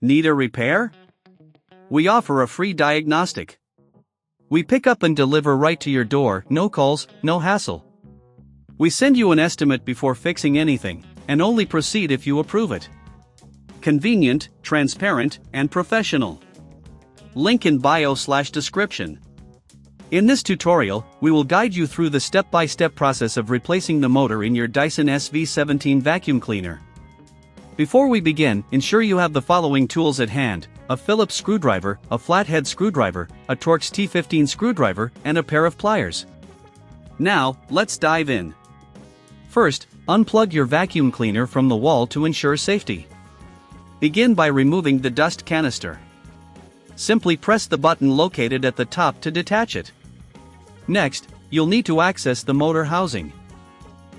Need a repair? We offer a free diagnostic. We pick up and deliver right to your door, no calls, no hassle. We send you an estimate before fixing anything, and only proceed if you approve it. Convenient, transparent, and professional. Link in bio/description. In this tutorial, we will guide you through the step-by-step process of replacing the motor in your Dyson SV17 vacuum cleaner. Before we begin, ensure you have the following tools at hand: a Phillips screwdriver, a flathead screwdriver, a Torx T15 screwdriver, and a pair of pliers. Now, let's dive in. First, unplug your vacuum cleaner from the wall to ensure safety. Begin by removing the dust canister. Simply press the button located at the top to detach it. Next, you'll need to access the motor housing.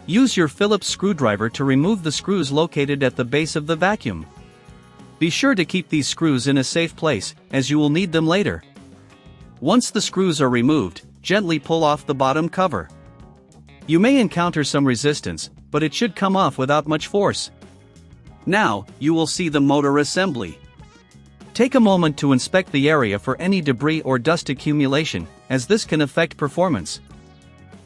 Use your Phillips screwdriver to remove the screws located at the base of the vacuum. Be sure to keep these screws in a safe place, as you will need them later. Once the screws are removed, gently pull off the bottom cover. You may encounter some resistance, but it should come off without much force. Now, you will see the motor assembly. Take a moment to inspect the area for any debris or dust accumulation, as this can affect performance.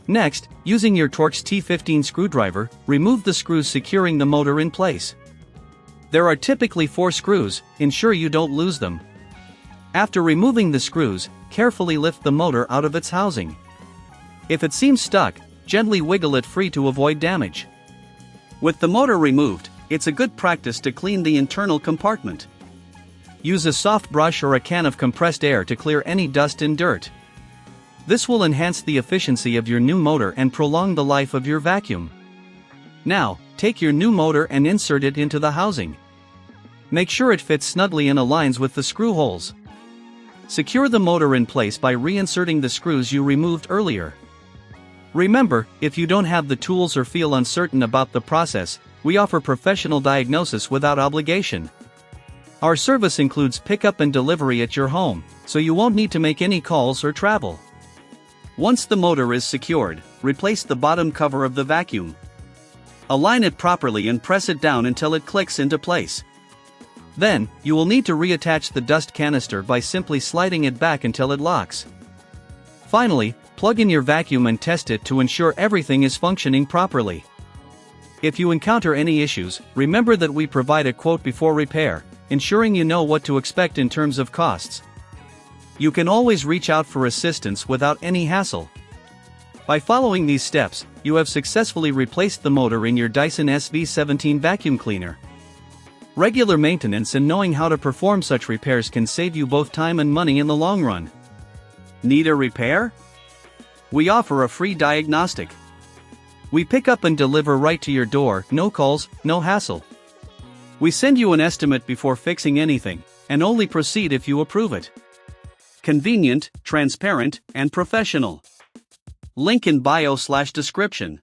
Next, using your Torx T15 screwdriver, remove the screws securing the motor in place. There are typically 4 screws, ensure you don't lose them. After removing the screws, carefully lift the motor out of its housing. If it seems stuck, gently wiggle it free to avoid damage. With the motor removed, it's a good practice to clean the internal compartment. Use a soft brush or a can of compressed air to clear any dust and dirt. This will enhance the efficiency of your new motor and prolong the life of your vacuum. Now, take your new motor and insert it into the housing. Make sure it fits snugly and aligns with the screw holes. Secure the motor in place by reinserting the screws you removed earlier. Remember, if you don't have the tools or feel uncertain about the process, we offer professional diagnosis without obligation. Our service includes pickup and delivery at your home, so you won't need to make any calls or travel. Once the motor is secured, replace the bottom cover of the vacuum. Align it properly and press it down until it clicks into place. Then, you will need to reattach the dust canister by simply sliding it back until it locks. Finally, plug in your vacuum and test it to ensure everything is functioning properly. If you encounter any issues, remember that we provide a quote before repair, ensuring you know what to expect in terms of costs. You can always reach out for assistance without any hassle. By following these steps, you have successfully replaced the motor in your Dyson SV17 vacuum cleaner. Regular maintenance and knowing how to perform such repairs can save you both time and money in the long run. Need a repair? We offer a free diagnostic. We pick up and deliver right to your door, no calls, no hassle. We send you an estimate before fixing anything, and only proceed if you approve it. Convenient, transparent, and professional. Link in bio/description.